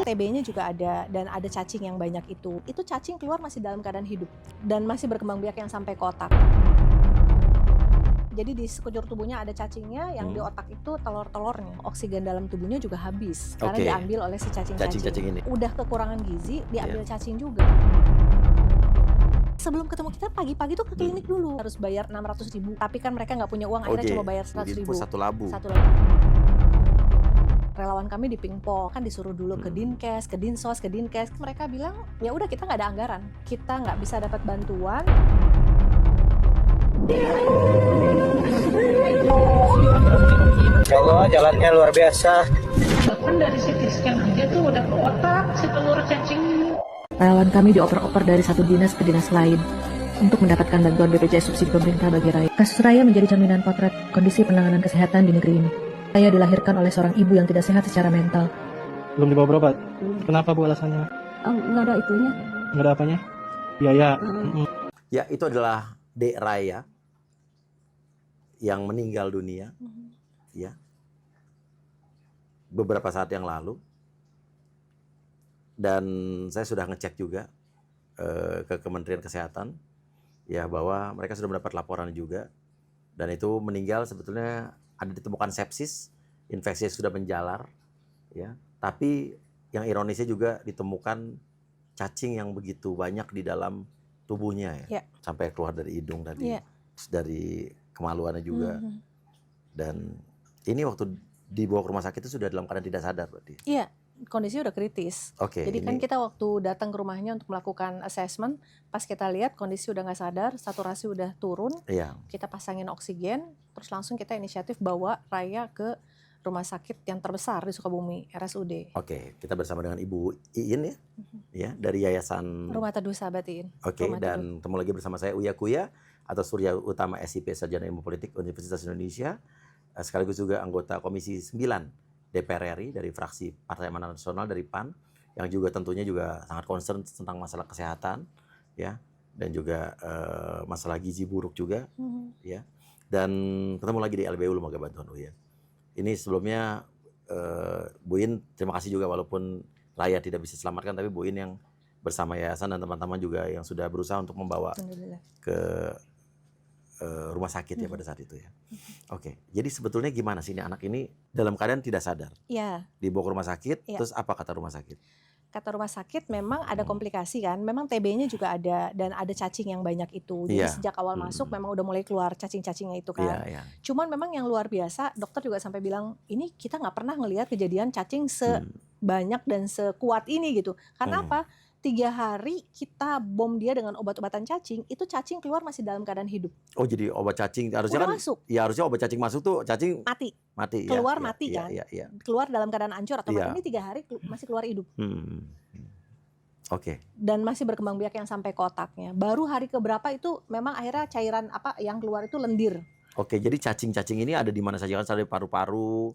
TB-nya juga ada dan ada cacing yang banyak itu cacing keluar masih dalam keadaan hidup dan masih berkembang biak yang sampai ke otak. Jadi di sekujur tubuhnya ada cacingnya, yang di otak itu telur-telurnya. Oksigen dalam tubuhnya juga habis karena diambil oleh si cacing-cacing ini. Udah kekurangan gizi, diambil cacing juga. Sebelum ketemu kita pagi-pagi tuh ke klinik dulu harus bayar 600.000, tapi kan mereka nggak punya uang, akhirnya cuma bayar 100.000. Satu labu. Relawan kami di Pingpong kan disuruh dulu ke Dinkes, ke Dinsos, ke Dinkes. Mereka bilang ya udah kita nggak ada anggaran, kita nggak bisa dapat bantuan. Ya Allah, jalannya luar biasa. Bahkan dari CT scan aja tuh udah ke otak si telur cacing. Relawan kami dioper-oper dari satu dinas ke dinas lain untuk mendapatkan bantuan BPJS subsidi pemerintah bagi Raya. Kasus Raya menjadi jaminan potret kondisi penanganan kesehatan di negeri ini. Raya dilahirkan oleh seorang ibu yang tidak sehat secara mental. Belum dibawa berobat? Kenapa Bu alasannya? Nggak ada itunya. Nggak ada apanya? Biaya. Ya, itu adalah Dek Raya yang meninggal dunia. Ya. Beberapa saat yang lalu. Dan saya sudah ngecek juga ke Kementerian Kesehatan ya bahwa mereka sudah mendapat laporan juga, dan itu meninggal sebetulnya ada ditemukan sepsis, infeksi sudah menjalar ya, tapi yang ironisnya juga ditemukan cacing yang begitu banyak di dalam tubuhnya ya. Sampai keluar dari hidung tadi, dari kemaluannya juga. Dan ini waktu dibawa ke rumah sakit itu sudah dalam keadaan tidak sadar berarti. Iya, kondisinya udah kritis. Jadi kan kita waktu datang ke rumahnya untuk melakukan assessment, pas kita lihat kondisi udah nggak sadar, saturasi udah turun, kita pasangin oksigen, terus langsung kita inisiatif bawa Raya ke rumah sakit yang terbesar di Sukabumi, RSUD. Kita bersama dengan Ibu Iin ya, dari Yayasan Rumah Teduh Sahabat Iin. Dan ketemu lagi bersama saya Uya Kuya atau Surya Utama SIP Sarjana Ilmu Politik Universitas Indonesia, sekaligus juga anggota Komisi 9 DPR RI dari fraksi Partai Amanat Nasional dari PAN, yang juga tentunya juga sangat concern tentang masalah kesehatan ya, dan juga masalah gizi buruk juga ya. Dan ketemu lagi di LBU Lembaga Bantuan Uya. Ini sebelumnya Bu In terima kasih juga, walaupun Raya tidak bisa selamatkan, tapi Bu In yang bersama yayasan dan teman-teman juga yang sudah berusaha untuk membawa ke rumah sakit ya pada saat itu ya. Jadi sebetulnya gimana sih ini anak ini dalam keadaan tidak sadar? Dibawa ke rumah sakit, terus apa kata rumah sakit? Kata rumah sakit memang ada komplikasi kan, memang TB-nya juga ada dan ada cacing yang banyak itu. Jadi sejak awal masuk memang udah mulai keluar cacing-cacingnya itu kan. Cuman memang yang luar biasa, dokter juga sampai bilang ini kita nggak pernah ngelihat kejadian cacing sebanyak dan sekuat ini gitu. Karena apa? 3 hari kita bom dia dengan obat-obatan cacing, itu cacing keluar masih dalam keadaan hidup. Jadi obat cacing harusnya udah kan masuk. Ya harusnya obat cacing masuk tuh cacing mati keluar mati kan. Keluar dalam keadaan hancur atau mati, ini 3 hari masih keluar hidup. Dan masih berkembang biak yang sampai ke otaknya. Baru hari keberapa itu memang akhirnya cairan apa yang keluar itu lendir. Jadi cacing-cacing ini ada di mana saja kan? Ada di paru-paru,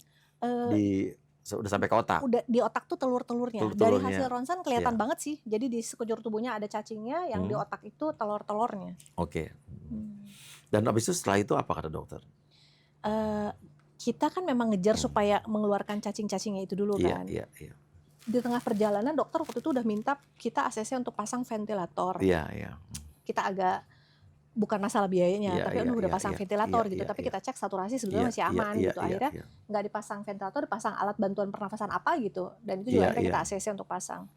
udah sampai ke otak. Udah di otak tuh telur-telurnya. Dari hasil ronsen kelihatan banget sih. Jadi di sekujur tubuhnya ada cacingnya, yang di otak itu telur-telurnya. Dan habis itu setelah itu apa kata dokter? Kita kan memang ngejar supaya mengeluarkan cacing-cacingnya itu dulu kan. Di tengah perjalanan dokter waktu itu udah minta kita ACC untuk pasang ventilator. Kita agak bukan masalah biayanya, tapi udah pasang ventilator gitu. Tapi kita cek saturasi sebetulnya masih aman gitu. Akhirnya nggak dipasang ventilator, dipasang alat bantuan pernafasan apa gitu. Dan itu juga kita ACC untuk pasang.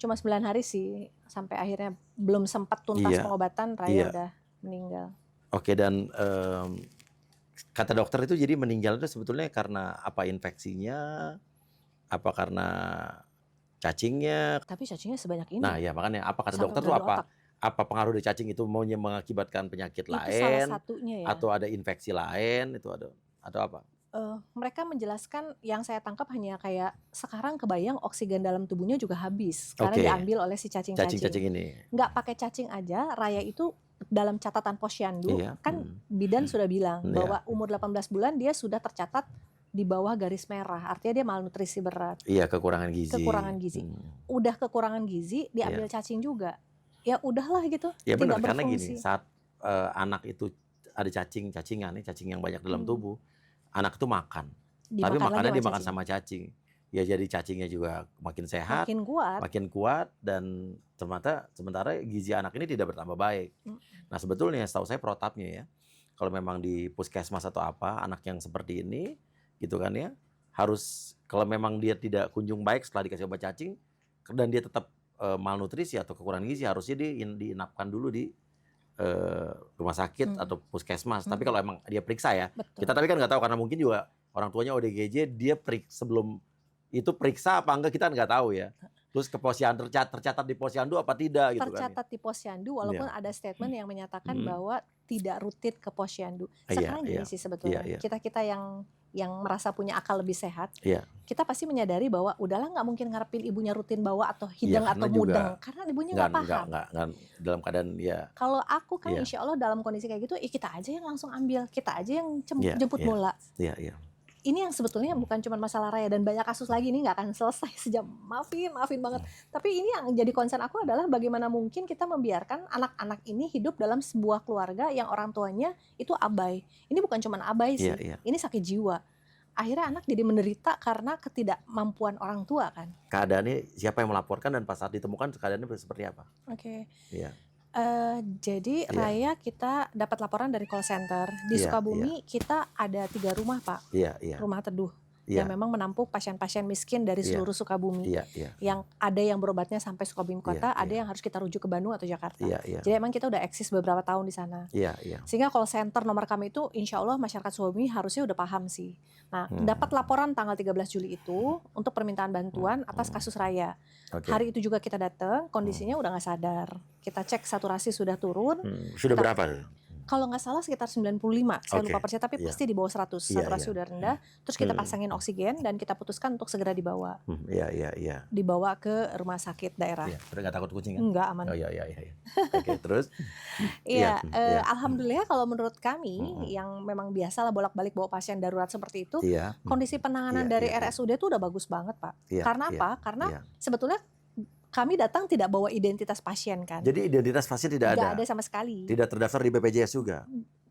Cuma 9 hari sih, sampai akhirnya belum sempat tuntas pengobatan, Raya udah meninggal. Dan kata dokter itu jadi meninggal itu sebetulnya karena apa, infeksinya? Apa karena cacingnya? Tapi cacingnya sebanyak ini. Nah ya makanya apa kata dokter tuh apa? Apa pengaruh dari cacing itu maunya mengakibatkan penyakit itu lain? Salah satunya ya. Atau ada infeksi lain? Itu ada atau apa? Mereka menjelaskan yang saya tangkap hanya kayak sekarang kebayang oksigen dalam tubuhnya juga habis karena diambil oleh si cacing-cacing ini. Nggak pakai cacing aja, Raya itu dalam catatan Posyandu kan bidan sudah bilang bahwa umur 18 bulan dia sudah tercatat di bawah garis merah, artinya dia malnutrisi berat. Kekurangan gizi. Udah kekurangan gizi, diambil cacing juga. Ya udahlah gitu. Ya benar, tidak karena berfungsi. gini, saat anak itu ada cacing yang banyak dalam tubuh, anak itu makan. Tapi makannya dimakan sama cacing. ya jadi cacingnya juga makin sehat, makin kuat dan sementara gizi anak ini tidak bertambah baik. Nah sebetulnya setahu saya protapnya ya, kalau memang di puskesmas atau apa anak yang seperti ini gitu kan ya, harus kalau memang dia tidak kunjung baik setelah dikasih obat cacing dan dia tetap malnutrisi atau kekurangan gizi, harusnya diinapkan dulu di rumah sakit atau puskesmas. Tapi kalau emang dia periksa ya, kita tapi kan nggak tahu karena mungkin juga orang tuanya ODGJ, dia sebelum itu periksa apa enggak kita nggak tahu ya. Terus ke posyandu tercatat di posyandu apa tidak gitu kan? Tercatat di posyandu walaupun ada statement yang menyatakan bahwa tidak rutin ke posyandu. Sekarang gini sih sebetulnya kita yang merasa punya akal lebih sehat, kita pasti menyadari bahwa udahlah nggak mungkin ngarepin ibunya rutin bawa atau hidang atau mudeng karena ibunya nggak paham. Nggak dalam keadaan Kalau aku kan insya Allah dalam kondisi kayak gitu, kita aja yang langsung ambil, kita aja yang jemput bola. Ini yang sebetulnya bukan cuma masalah Raya dan banyak kasus lagi, ini nggak akan selesai sejam. Maafin banget. Tapi ini yang jadi concern aku adalah bagaimana mungkin kita membiarkan anak-anak ini hidup dalam sebuah keluarga yang orang tuanya itu abai. Ini bukan cuma abai sih, ini sakit jiwa. Akhirnya anak jadi menderita karena ketidakmampuan orang tua kan. Keadaannya siapa yang melaporkan dan pas saat ditemukan keadaannya seperti apa? Jadi Raya kita dapat laporan dari call center di Sukabumi. Kita ada 3 rumah Pak, rumah teduh yang memang menampung pasien-pasien miskin dari seluruh Sukabumi. Yang ada yang berobatnya sampai Sukabumi kota, ada yang harus kita rujuk ke Bandung atau Jakarta. Jadi emang kita udah eksis beberapa tahun di sana. Sehingga call center nomor kami itu insya Allah masyarakat Sukabumi harusnya udah paham sih. Nah dapat laporan tanggal 13 Juli itu untuk permintaan bantuan atas kasus Raya. Hari itu juga kita datang, kondisinya udah nggak sadar. Kita cek saturasi sudah turun. Sudah berapa? Kalau nggak salah sekitar 95, saya lupa persen, tapi pasti di bawah 100, saturasi udah rendah. Terus kita pasangin oksigen dan kita putuskan untuk segera dibawa. Dibawa ke rumah sakit daerah. Udah nggak takut kucing kan? Enggak, aman. Oke, terus? Alhamdulillah kalau menurut kami yang memang biasa lah bolak-balik bawa pasien darurat seperti itu, kondisi penanganan dari RSUD itu udah bagus banget Pak. Karena apa? Karena sebetulnya kami datang tidak bawa identitas pasien kan. Jadi identitas pasien tidak ada? Tidak ada sama sekali. Tidak terdaftar di BPJS juga?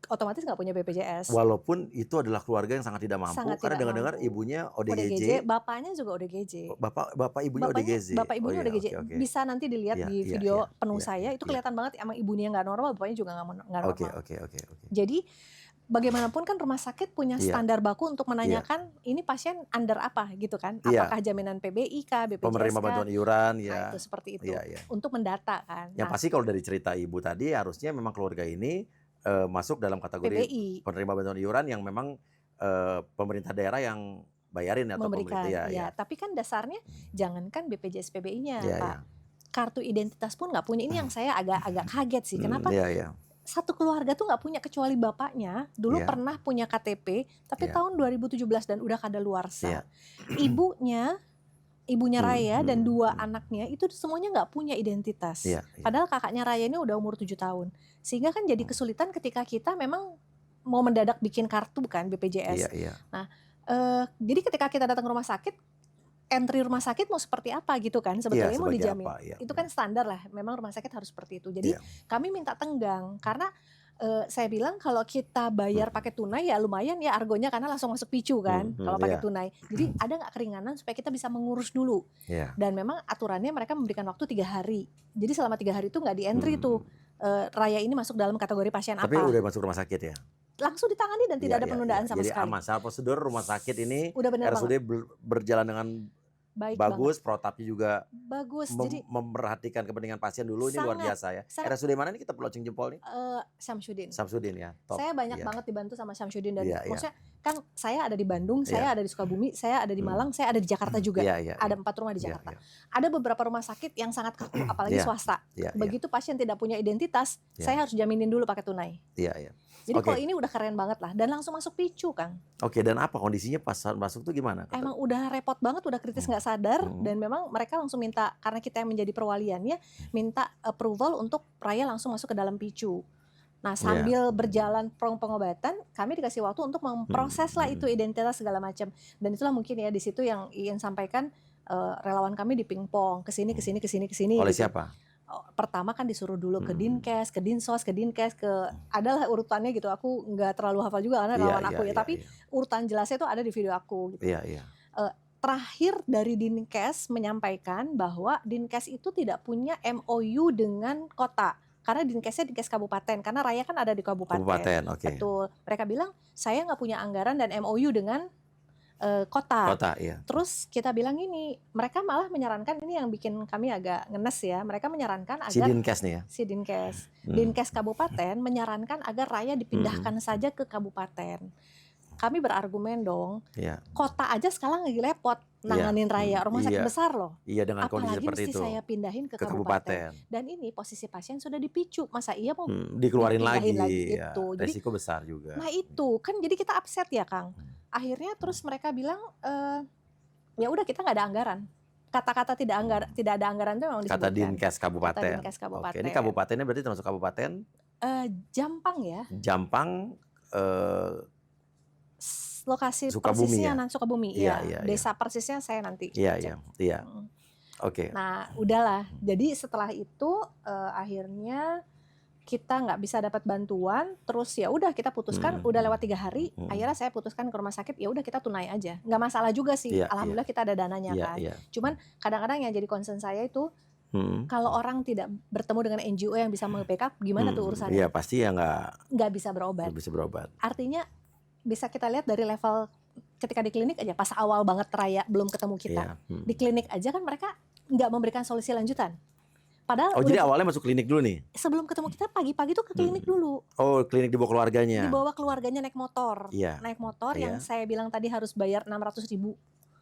Otomatis nggak punya BPJS. Walaupun itu adalah keluarga yang sangat tidak mampu, karena dengar-dengar ibunya ODGJ. Bapaknya juga ODGJ. Bapak ibunya ODGJ. Bapak ibunya ODGJ. Bisa nanti dilihat di video penuh saya, itu kelihatan banget emang ibunya nggak normal, bapaknya juga nggak normal. Oke. Jadi bagaimanapun kan rumah sakit punya standar baku untuk menanyakan ini pasien under apa gitu kan, apakah jaminan PBI kah, BPJS penerima bantuan iuran itu seperti itu untuk mendata kan. Yang pasti kalau dari cerita ibu tadi harusnya memang keluarga ini masuk dalam kategori PBI, penerima bantuan iuran yang memang pemerintah daerah yang bayarin atau memberikan. Tapi kan dasarnya jangankan BPJS PBI-nya Pak, kartu identitas pun nggak punya. Ini yang saya agak kaget sih, kenapa? Satu keluarga tuh nggak punya kecuali bapaknya dulu pernah punya KTP tapi tahun 2017 dan udah kadaluarsa. Ibunya Raya dan 2 anaknya itu semuanya nggak punya identitas. Padahal kakaknya Raya ini udah umur 7 tahun. Sehingga kan jadi kesulitan ketika kita memang mau mendadak bikin kartu kan BPJS. Nah, jadi ketika kita datang ke rumah sakit, entry rumah sakit mau seperti apa gitu kan sebetulnya mau dijamin. Itu kan standar lah, memang rumah sakit harus seperti itu. Jadi kami minta tenggang karena saya bilang kalau kita bayar pakai tunai ya lumayan ya argonya karena langsung masuk picu kan kalau pakai tunai. Jadi ada nggak keringanan supaya kita bisa mengurus dulu. Dan memang aturannya mereka memberikan waktu 3 hari. Jadi selama 3 hari itu nggak di entry tuh Raya ini masuk dalam kategori pasien Tapi apa. Tapi udah masuk rumah sakit ya? Langsung ditangani dan tidak ada penundaan sama sekali. Jadi aman, secara prosedur rumah sakit ini udah RSUD berjalan dengan bagus, protapnya juga bagus. Jadi memperhatikan kepentingan pasien dulu, ini luar biasa ya. RSUD mana nih kita perlu acung jempol nih? Samsudin ya. Top. Saya banyak banget dibantu sama Samsudin dan maksudnya kan saya ada di Bandung, saya ada di Sukabumi, saya ada di Malang, saya ada di Jakarta juga. Ada 4 rumah di Jakarta. Ada beberapa rumah sakit yang sangat kaku, apalagi swasta. Begitu pasien tidak punya identitas, saya harus jaminin dulu pakai tunai. Jadi kalau ini udah keren banget lah dan langsung masuk picu Kang. Dan apa kondisinya pas masuk tuh gimana? Emang udah repot banget, udah kritis nggak sadar dan memang mereka langsung minta, karena kita yang menjadi perwaliannya, minta approval untuk Raya langsung masuk ke dalam picu. Nah sambil berjalan pengobatan, kami dikasih waktu untuk memproses lah itu identitas segala macam. Dan itulah mungkin ya di situ yang ingin sampaikan, relawan kami di pingpong kesini. Oleh gitu. siapa? Pertama kan disuruh dulu ke Dinkes, ke Dinsos, ke Dinkes, adalah urutannya gitu. Aku nggak terlalu hafal juga karena relawan aku ya. Tapi urutan jelasnya itu ada di video aku. Gitu. terakhir dari Dinkes menyampaikan bahwa Dinkes itu tidak punya MOU dengan kota. Karena Dinkesnya Dinkes kabupaten, karena Raya kan ada di kabupaten. Kabupaten, oke. Betul. Mereka bilang saya nggak punya anggaran dan MOU dengan kota. Kota, iya. Terus kita bilang ini, mereka malah menyarankan, ini yang bikin kami agak ngenes ya. Mereka menyarankan agar Si Dinkes nih ya. si Dinkes kabupaten menyarankan agar Raya dipindahkan saja ke kabupaten. Kami berargumen dong, Iya. kota aja sekarang lagi repot nanganin Raya, rumah sakit Iya. besar loh. Iya, dengan kondisi Apalagi seperti mesti itu. saya pindahin ke kabupaten. Dan ini posisi pasien sudah dipicu, masa iya mau Dikeluarin dipindahin lagi, lagi ya. gitu. Jadi, Resiko besar juga. nah itu kan jadi kita upset ya Kang. Akhirnya terus mereka bilang ya udah kita nggak ada anggaran. Kata-kata tidak ada anggaran itu memang disebutkan. Kata Dinkes Kabupaten. Kata Dinkes Kabupaten. Oke, ini kabupatennya berarti termasuk kabupaten Jampang ya. Jampang, Lokasi Sukabumi persisnya ya? Sukabumi. Iya, Iya. iya, Desa persisnya saya nanti iya, cek. iya, iya. Mm. Oke. Nah, udahlah. Jadi setelah itu akhirnya kita nggak bisa dapat bantuan, terus ya udah kita putuskan, udah lewat 3 hari, akhirnya saya putuskan ke rumah sakit, ya udah kita tunai aja, nggak masalah juga sih, Iya, alhamdulillah kita ada dananya Iya, kan. iya. Cuman kadang-kadang yang jadi concern saya itu kalau orang tidak bertemu dengan NGO yang bisa nge-backup, gimana tuh urusannya? Iya, pasti ya Nggak bisa berobat. nggak bisa berobat. Artinya bisa kita lihat dari level ketika di klinik aja, pas awal banget Raya belum ketemu kita, Iya. di klinik aja kan mereka nggak memberikan solusi lanjutan. Padahal Oh, jadi awalnya masuk klinik dulu nih? sebelum ketemu kita pagi-pagi tuh ke klinik dulu. Oh, klinik dibawa keluarganya? Dibawa keluarganya naik motor. Iya. Naik motor Iya. yang saya bilang tadi harus bayar 600.000.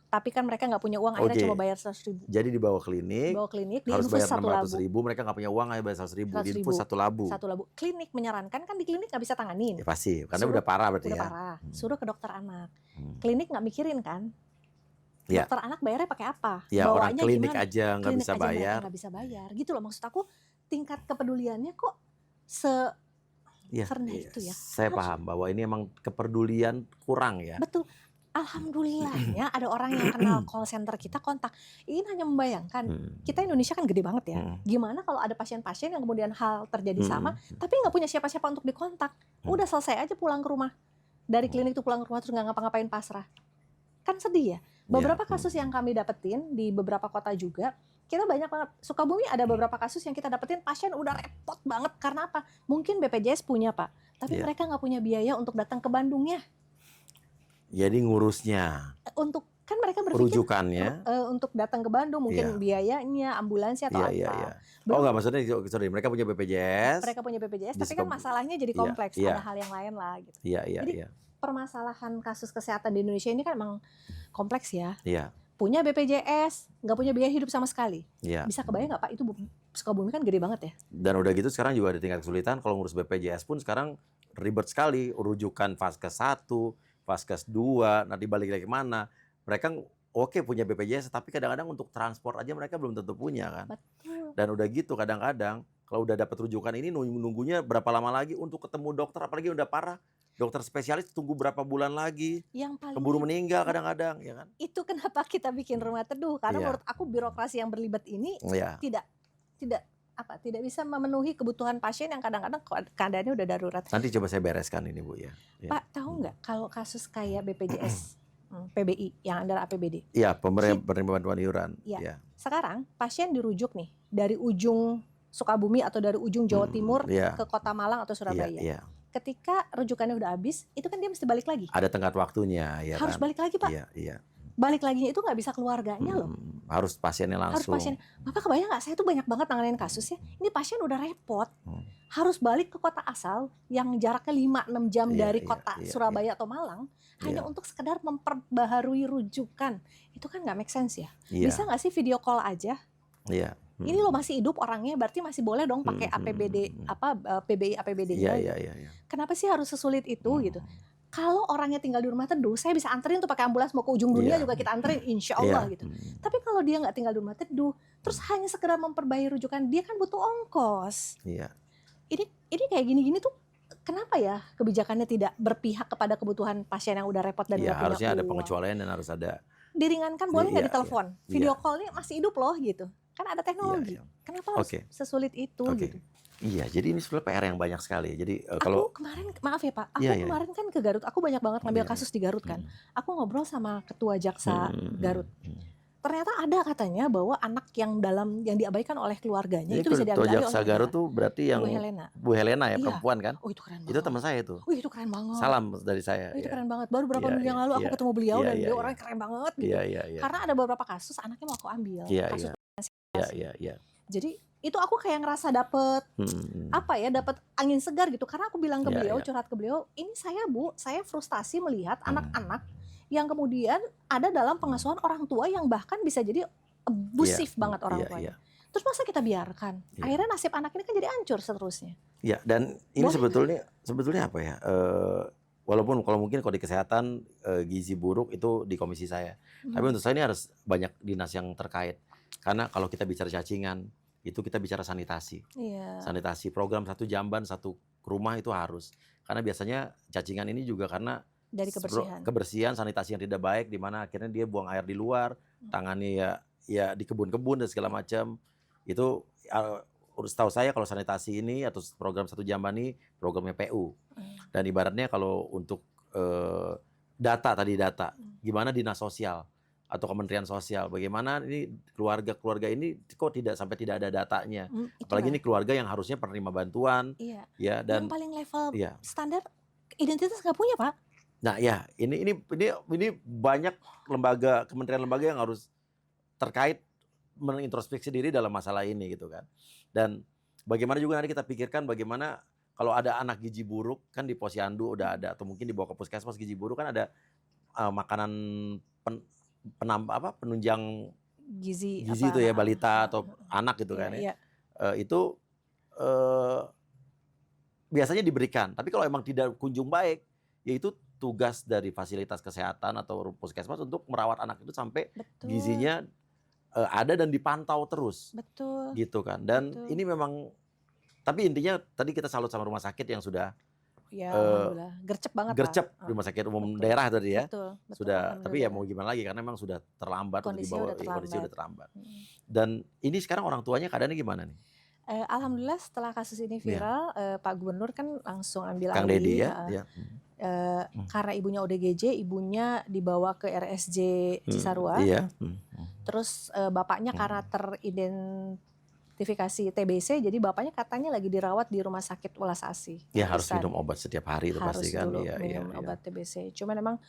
Tapi kan mereka nggak punya uang, akhirnya Oke. cuma bayar 100.000. Jadi dibawa klinik, Dibawa klinik, harus diinfus bayar 1 labu. 600.000, mereka nggak punya uang, aja bayar 100.000, 100.000. diinfus 1 labu. 1 labu. Klinik menyarankan, kan di klinik nggak bisa tanganin. Ya pasti, karena Suruh- udah parah berarti Udah ya. parah. Suruh ke dokter anak. Hmm. Klinik nggak mikirin kan. Iya. Dokter anak bayarnya pakai apa? Ya orang Bawanya klinik gimana? aja nggak Klinik bisa aja mereka bayar. nggak bisa bayar. Gitu loh, maksud aku tingkat kepeduliannya kok Iya, Serendah iya. itu ya. Saya paham bahwa ini emang kepedulian kurang ya. betul. Alhamdulillahnya ada orang yang kenal call center kita kontak. Ini hanya membayangkan, kita Indonesia kan gede banget ya. Gimana kalau ada pasien-pasien yang kemudian hal terjadi sama, tapi nggak punya siapa-siapa untuk dikontak. Udah selesai aja pulang ke rumah. Dari klinik itu pulang ke rumah terus nggak ngapa-ngapain, pasrah. Kan sedih ya. Beberapa kasus yang kami dapetin di beberapa kota juga, kita banyak banget. Sukabumi ada beberapa kasus yang kita dapetin pasien udah repot banget. Karena apa? Mungkin BPJS punya Pak, tapi Iya. mereka nggak punya biaya untuk datang ke Bandungnya. Jadi ngurusnya, Untuk kan mereka berpikir rujukannya. untuk datang ke Bandung mungkin biayanya, ambulansnya atau Iya, apa. iya, iya. Belum Oh nggak, maksudnya sorry, mereka punya BPJS. mereka punya BPJS, Di tapi kan Sukabumi. masalahnya jadi Iya, kompleks, iya. ada hal yang lain lah gitu. Iya, iya, Jadi, iya. Permasalahan kasus kesehatan di Indonesia ini kan emang kompleks ya. Iya, Punya BPJS, nggak punya biaya hidup sama sekali. iya. Bisa kebayang nggak Pak, itu Sukabumi kan gede banget ya. Dan udah gitu sekarang juga ada tingkat kesulitan kalau ngurus BPJS pun sekarang ribet sekali, rujukan Vaskes 1, Vaskes 2, nanti balik lagi kemana. Mereka oke punya BPJS, tapi kadang-kadang untuk transport aja mereka belum tentu punya kan. Betul. Dan udah gitu kadang-kadang kalau udah dapat rujukan ini nunggunya berapa lama lagi untuk ketemu dokter, apalagi udah parah. Dokter spesialis tunggu berapa bulan lagi, Yang paling keburu meninggal kadang-kadang, ya kan? itu kenapa kita bikin rumah teduh, karena Iya. menurut aku birokrasi yang berlibat ini Iya. tidak bisa memenuhi kebutuhan pasien yang kadang-kadang keadaannya udah darurat. Nanti coba saya bereskan ini Bu ya. Iya. Pak, tahu nggak kalau kasus kayak BPJS, PBI yang under APBD, Iya, penerima bantuan iuran. Iya. Iya. sekarang pasien dirujuk nih dari ujung Sukabumi atau dari ujung Jawa Timur Iya. ke Kota Malang atau Surabaya. Iya, iya. Ketika rujukannya udah habis, itu kan dia mesti balik lagi. Ada tenggat waktunya, ya Harus kan? balik lagi Pak. Iya, iya. Balik laginya itu nggak bisa keluarganya loh. Harus pasiennya Harus langsung. pasien. Bapak kebayang nggak? Saya tuh banyak banget nanganin kasus ya. Ini pasien udah repot. Harus balik ke kota asal yang jaraknya 5-6 jam Iya, dari iya, kota iya, Surabaya atau Malang. Hanya Iya. untuk sekedar memperbaharui rujukan. Itu kan nggak make sense ya. Iya. Bisa nggak sih video call aja? Iya. Ini lo masih hidup orangnya, berarti masih boleh dong pakai APBD, PBI APBD-nya. Iya, iya, iya. Kenapa sih harus sesulit itu gitu? Kalau orangnya tinggal di rumah teduh, saya bisa anterin tuh pakai ambulans mau ke ujung dunia Iya. juga kita anterin, insya Allah Iya. gitu. Tapi kalau dia nggak tinggal di rumah teduh, terus hanya sekedar memperbaiki rujukan, dia kan butuh ongkos. Iya. Ini kayak gini-gini tuh, kenapa ya kebijakannya tidak berpihak kepada kebutuhan pasien yang udah repot dan Iya, nggak punya harusnya ada uang? pengecualian dan harus ada. Diringankan, boleh nggak Iya, ditelepon? iya. Video call ini masih hidup loh gitu. Kan ada teknologi. Iya, iya. Kenapa harus Oke. sesulit itu Oke. gitu? Iya, jadi ini sebenarnya PR yang banyak sekali. Jadi kalau Aku kemarin, maaf ya Pak, aku iya, iya, kemarin kan ke Garut, aku banyak banget ngambil iya, kasus di Garut kan. mhm, Aku ngobrol sama ketua jaksa Garut. mhm. Ternyata ada katanya bahwa anak yang diabaikan oleh keluarganya Ini itu bisa Ketua diambil alih Jaksa oleh Garut negara. tuh berarti yang Bu Helena. Bu Helena ya, Iya. perempuan kan? Oh itu keren Itu banget. teman saya tuh. Wih itu keren banget. Salam dari saya. Itu Ya. keren banget. Baru beberapa Iya, minggu yang iya, lalu aku iya. ketemu beliau Iya, dan iya, beliau iya. orangnya keren banget gitu. Iya, iya, iya. Karena ada beberapa kasus anaknya mau aku ambil. Iya, Kasus iya. Iya, transportasi. iya, iya. Jadi itu aku kayak ngerasa dapet dapet angin segar gitu. Karena aku bilang ke Iya, beliau, iya. curhat ke beliau, ini saya frustasi melihat Hmm. anak-anak yang kemudian ada dalam pengasuhan orang tua yang bahkan bisa jadi abusif Iya, banget orang iya, tuanya. iya. Terus masa kita biarkan? Iya. Akhirnya nasib anak ini kan jadi hancur seterusnya. Iya, dan ini Boleh sebetulnya apa ya? Walaupun kalau mungkin kalau di kesehatan gizi buruk itu di komisi saya. Tapi untuk saya ini harus banyak dinas yang terkait. Karena kalau kita bicara cacingan, itu kita bicara sanitasi. Iya. Sanitasi program satu jamban satu rumah itu harus. Karena biasanya cacingan ini juga karena Dari kebersihan. kebersihan sanitasi yang tidak baik, di mana akhirnya dia buang air di luar, tangannya ya di kebun-kebun dan segala macam. Itu setahu saya kalau sanitasi ini atau program satu jamban ini programnya PU. Dan ibaratnya kalau untuk data, gimana dinas sosial atau Kementerian Sosial, bagaimana ini keluarga ini kok sampai tidak ada datanya. Apalagi ini keluarga yang harusnya penerima bantuan. Iya. Ya, dan yang paling level iya. standar identitas nggak punya Pak. Nah ya, ini banyak kementerian lembaga yang harus terkait mengintrospeksi diri dalam masalah ini gitu kan. Dan bagaimana juga nanti kita pikirkan bagaimana kalau ada anak gizi buruk kan di posyandu udah ada, atau mungkin dibawa ke puskesmas gizi buruk kan ada makanan penunjang Gizi itu ya, balita atau anak gitu kan ya. Itu biasanya diberikan. Tapi kalau emang tidak kunjung baik, yaitu tugas dari fasilitas kesehatan atau puskesmas untuk merawat anak itu sampai gizinya ada dan dipantau terus. Betul. Gitu kan. Dan ini memang, tapi intinya tadi kita salut sama rumah sakit yang sudah alhamdulillah gercep banget rumah sakit umum daerah tadi ya. Betul, sudah, tapi ya mau gimana lagi karena memang sudah terlambat, kondisi udah terlambat. Dan ini sekarang orang tuanya keadaannya gimana nih? Alhamdulillah setelah kasus ini viral, Pak Gubernur kan langsung ambil Kang alih. Deddy ya. Karena ibunya ODGJ, ibunya dibawa ke RSJ Cisarua. Iya. Terus bapaknya karena teridentifikasi TBC, jadi bapaknya katanya lagi dirawat di rumah sakit Welas Asih. Ya harus minum obat setiap hari itu pasti kan. Harus dulu minum obat TBC. Cuman memang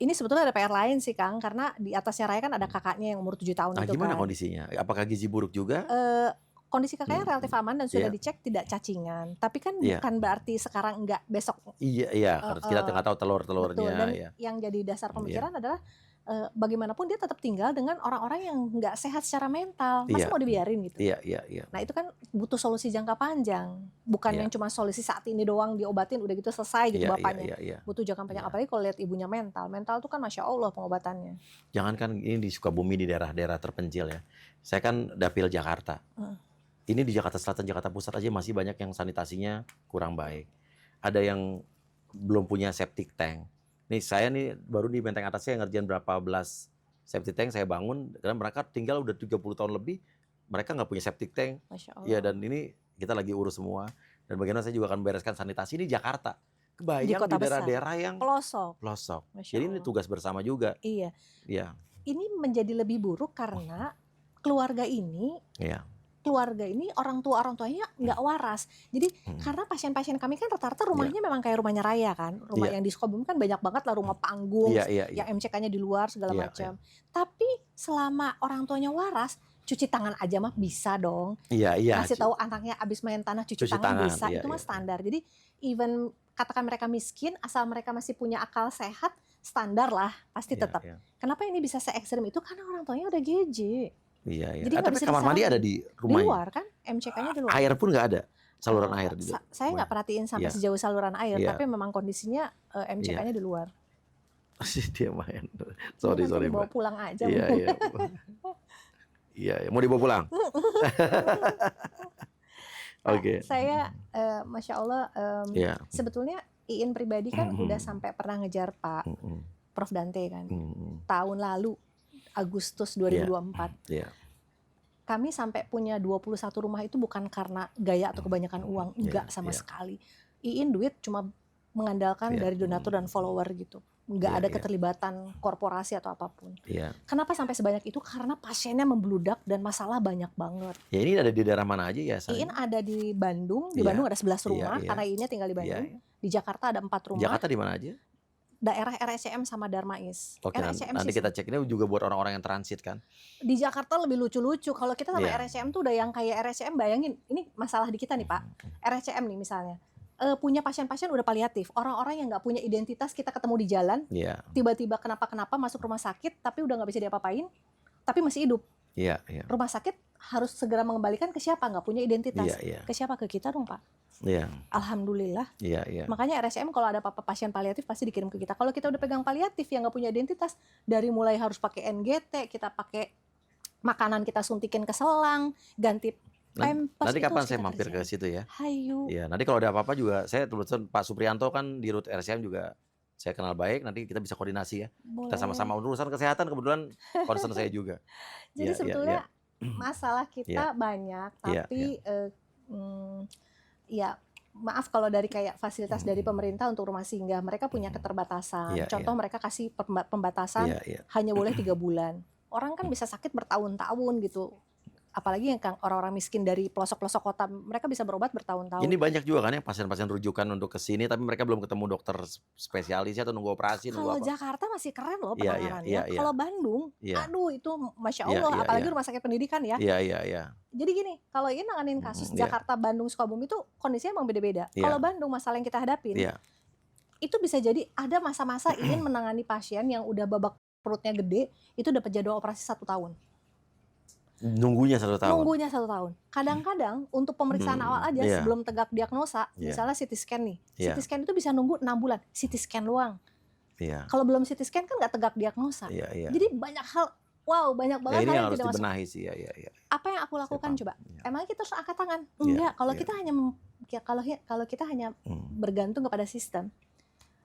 ini sebetulnya ada PR lain sih Kang, karena di atasnya Raya kan ada kakaknya yang umur 7 tahun itu kan. Gimana kondisinya? Apakah gizi buruk juga? Kondisi kakaknya relatif aman dan sudah dicek tidak cacingan. Tapi kan bukan berarti sekarang enggak, besok. Iya, harus kita nggak tahu telur-telurnya. Dan yang jadi dasar pemikiran adalah bagaimanapun dia tetap tinggal dengan orang-orang yang nggak sehat secara mental. Masa mau dibiarin gitu? Iya. Nah itu kan butuh solusi jangka panjang. Bukan yang cuma solusi saat ini doang diobatin udah gitu selesai gitu bapaknya. Butuh jangka panjang. Apalagi kalau lihat ibunya mental. Mental tuh kan Masya Allah pengobatannya. Jangankan ini di Sukabumi, di daerah-daerah terpencil ya. Saya kan dapil Jakarta. Ini di Jakarta Selatan, Jakarta Pusat aja masih banyak yang sanitasinya kurang baik. Ada yang belum punya septic tank. Nih saya baru di Menteng Atas saya ngerjain berapa belas septic tank saya bangun, karena mereka tinggal udah 30 tahun lebih, mereka nggak punya septic tank. Masya Allah. Ya, dan ini kita lagi urus semua. Dan bagaimana saya juga akan bereskan sanitasi ini Jakarta. Kebayang di daerah-daerah yang pelosok. Jadi ini tugas bersama juga. Iya. Iya. Ini menjadi lebih buruk karena keluarga ini orang tuanya nggak waras. Jadi karena pasien-pasien kami kan rata-rata rumahnya memang kayak rumahnya Raya kan. Rumah yang di Sukabumi kan banyak banget lah, rumah panggung, yang MCK-nya di luar segala macam. Tapi selama orang tuanya waras, cuci tangan aja mah bisa dong. Kasih tahu anaknya abis main tanah cuci tangan bisa. Itu mah standar. Jadi even katakan mereka miskin, asal mereka masih punya akal sehat, standar lah pasti tetap. Kenapa ini bisa se-ekstrem itu? Karena orang tuanya udah GJ. Iya. Jadi tapi kamar mandi ada di rumah. Di luar kan, MCK-nya di luar. Air pun nggak ada, saluran air. Saya nggak perhatiin sampai sejauh saluran air, tapi memang kondisinya MCK-nya di luar. Dia main. Sorry. Dibawa pulang aja. Iya, mau dibawa pulang. Oke. Saya, Masya Allah, sebetulnya Iin pribadi kan udah sampai pernah ngejar Pak Prof Dante kan, tahun lalu. Agustus 2024. kami sampai punya 21 rumah itu bukan karena gaya atau kebanyakan uang, enggak sama sekali. Iin duit cuma mengandalkan dari donatur dan follower gitu. Enggak ada keterlibatan korporasi atau apapun. Kenapa sampai sebanyak itu? Karena pasiennya membludak dan masalah banyak banget. Ya ini ada di daerah mana aja ya? Iin ada di Bandung, di Bandung ada 11 rumah karena Iinnya tinggal di Bandung. Di Jakarta ada 4 rumah. Jakarta di mana aja? Daerah RSCM sama Darmais. Oke, nanti kita cek ini juga buat orang-orang yang transit kan. Di Jakarta lebih lucu-lucu. Kalau kita sama RSCM tuh udah yang kayak RSCM, bayangin ini masalah di kita nih Pak. RSCM nih misalnya. Punya pasien-pasien udah paliatif. Orang-orang yang nggak punya identitas kita ketemu di jalan. Tiba-tiba kenapa-kenapa masuk rumah sakit tapi udah nggak bisa diapa-apain. Tapi masih hidup. Rumah sakit harus segera mengembalikan ke siapa? Nggak punya identitas. Ke siapa? Ke kita dong Pak. Alhamdulillah. Makanya RSCM kalau ada apa-apa pasien paliatif pasti dikirim ke kita. Kalau kita udah pegang paliatif yang nggak punya identitas, dari mulai harus pakai NGT, kita pakai makanan kita suntikin ke selang, ganti pampers. Nanti kapan saya mampir ke situ ya? Hayu. Ya, nanti kalau ada apa-apa juga saya kebetulan Pak Supriyanto kan di rut RSCM juga saya kenal baik. Nanti kita bisa koordinasi ya. Boleh. Kita sama-sama urusan kesehatan kebetulan concern saya juga. Jadi sebetulnya masalah kita banyak, tapi ya maaf kalau dari kayak fasilitas dari pemerintah untuk rumah singgah mereka punya keterbatasan. Contoh mereka kasih pembatasan hanya boleh 3 bulan. Orang kan bisa sakit bertahun-tahun gitu. Apalagi yang orang-orang miskin dari pelosok-pelosok kota, mereka bisa berobat bertahun-tahun. Ini banyak juga kan yang pasien-pasien rujukan untuk ke sini tapi mereka belum ketemu dokter spesialis atau nunggu operasi. Kalau Jakarta masih keren loh penanganannya. Kalau Bandung, aduh itu Masya Allah, apalagi rumah sakit pendidikan ya. Jadi gini, kalau ini nanganin kasus Jakarta, Bandung, Sukabumi itu kondisinya emang beda-beda. Kalau Bandung masalah yang kita hadapin, itu bisa jadi ada masa-masa ingin menangani pasien yang udah babak perutnya gede, itu dapat jadwal operasi 1 tahun. Nunggunya 1 tahun. Nunggunya 1 tahun. Kadang-kadang untuk pemeriksaan awal aja sebelum tegak diagnosa, misalnya CT scan nih. CT scan itu bisa nunggu 6 bulan. CT scan doang. Kalau belum CT scan kan nggak tegak diagnosa. Jadi banyak hal, banyak banget hal yang tidak masuk. Dibenahi sih. Apa yang aku lakukan coba? Emangnya kita harus angkat tangan? Enggak. Kalau kita hanya kalau kita hanya bergantung kepada sistem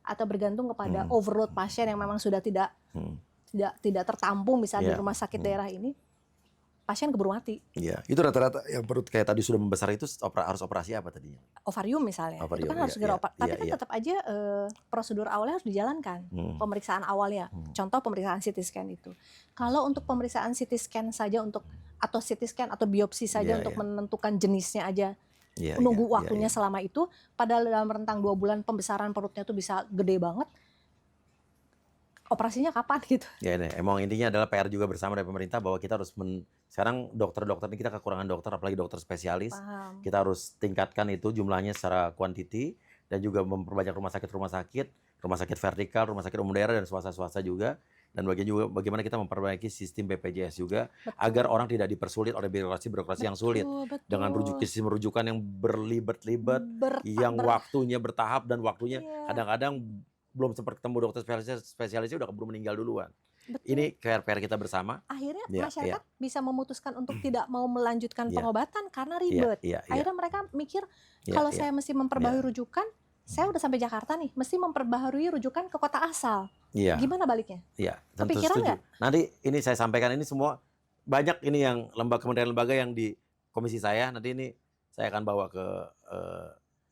atau bergantung kepada overload pasien yang memang sudah tidak tertampung misalnya di rumah sakit daerah ini, pasien keburu mati. Itu rata-rata yang perut kayak tadi sudah membesar itu harus operasi apa tadinya? Ovarium misalnya. Itu kan harus segera operasi. Tapi kan tetap aja prosedur awalnya harus dijalankan. Pemeriksaan awalnya. Contoh pemeriksaan CT scan itu. Kalau untuk pemeriksaan CT scan saja atau CT scan atau biopsi saja untuk menentukan jenisnya aja. Menunggu waktunya selama itu. Padahal dalam rentang 2 bulan pembesaran perutnya tuh bisa gede banget. Operasinya kapan gitu? Emang intinya adalah PR juga bersama dari pemerintah bahwa kita harus sekarang dokter-dokter ini kita kekurangan dokter, apalagi dokter spesialis. Paham. Kita harus tingkatkan itu jumlahnya secara kuantiti dan juga memperbanyak rumah sakit vertikal, rumah sakit umum daerah dan swasta-swasta juga. Dan bagaimana kita memperbaiki sistem BPJS juga agar orang tidak dipersulit oleh birokrasi yang sulit dengan sistem rujukan yang berlibat-libat, yang waktunya bertahap dan waktunya kadang-kadang belum sempat ketemu dokter spesialisnya udah keburu meninggal duluan. Ini PR kita bersama. Akhirnya masyarakat bisa memutuskan untuk tidak mau melanjutkan pengobatan karena ribet. Akhirnya mereka mikir kalau saya mesti memperbaharui rujukan, saya udah sampai Jakarta nih, mesti memperbaharui rujukan ke kota asal. Gimana baliknya? Tentu Kepikiran setuju. nggak? Nanti ini saya sampaikan ini semua banyak ini yang kementerian lembaga yang di komisi saya. Nanti ini saya akan bawa ke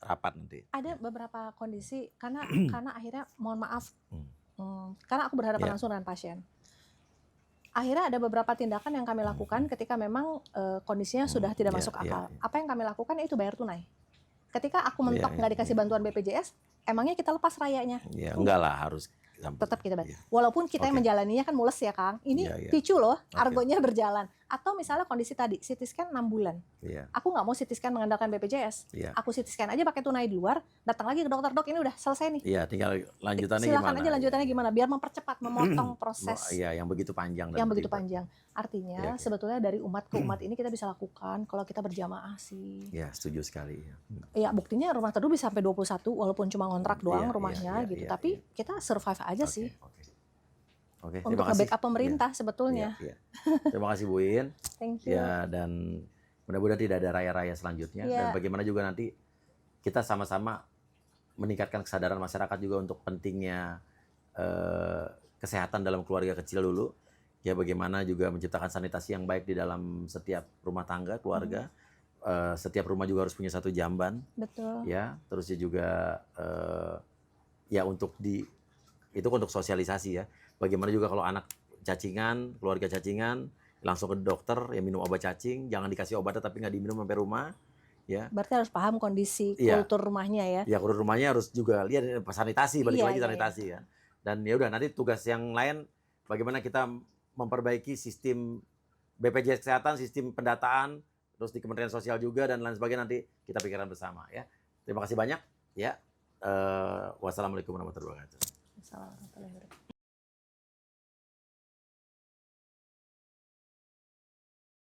rapat nanti. Ada beberapa kondisi karena akhirnya mohon maaf karena aku berhadapan langsung dengan pasien. Akhirnya ada beberapa tindakan yang kami lakukan ketika memang kondisinya sudah tidak masuk akal. Apa yang kami lakukan itu bayar tunai. Ketika aku mentok nggak dikasih bantuan BPJS, emangnya kita lepas rayanya? Enggak lah, harus tetap kita bayar. Walaupun kita yang menjalaninya kan mules ya Kang. Ini picu loh, argonya berjalan. Atau misalnya kondisi tadi, CT scan 6 bulan. Aku nggak mau CT scan mengandalkan BPJS. Aku CT scan aja pakai tunai di luar, datang lagi ke dokter, dok ini udah selesai nih. Tinggal lanjutannya silakan gimana. Aja lanjutannya gimana, biar mempercepat, memotong proses. Yang begitu panjang. Panjang. Artinya sebetulnya dari umat ke umat ini kita bisa lakukan kalau kita berjamaah sih. Setuju sekali. Ya buktinya rumah teduh bisa sampai 21 walaupun cuma ngontrak doang rumahnya gitu. Tapi kita survive aja sih. Untuk nge-backup pemerintah sebetulnya. Terima kasih Bu In. Thank you. Dan mudah-mudahan tidak ada raya-raya selanjutnya. Dan bagaimana juga nanti kita sama-sama meningkatkan kesadaran masyarakat juga untuk pentingnya kesehatan dalam keluarga kecil dulu. ya bagaimana juga menciptakan sanitasi yang baik di dalam setiap rumah tangga, keluarga. Setiap rumah juga harus punya satu jamban. Betul. Ya, terusnya juga ya itu untuk sosialisasi ya. Bagaimana juga kalau anak cacingan, keluarga cacingan, langsung ke dokter ya minum obat cacing, jangan dikasih obatnya tapi nggak diminum sampai rumah. Ya. Berarti harus paham kondisi kultur rumahnya ya. Ya, kultur rumahnya harus juga lihat sanitasi, balik lagi sanitasi ya. Dan ya udah nanti tugas yang lain bagaimana kita memperbaiki sistem BPJS Kesehatan, sistem pendataan, terus di Kementerian Sosial juga dan lain sebagainya nanti kita pikirkan bersama ya. Terima kasih banyak ya. Wassalamualaikum warahmatullahi wabarakatuh. Wassalamualaikum warahmatullahi wabarakatuh.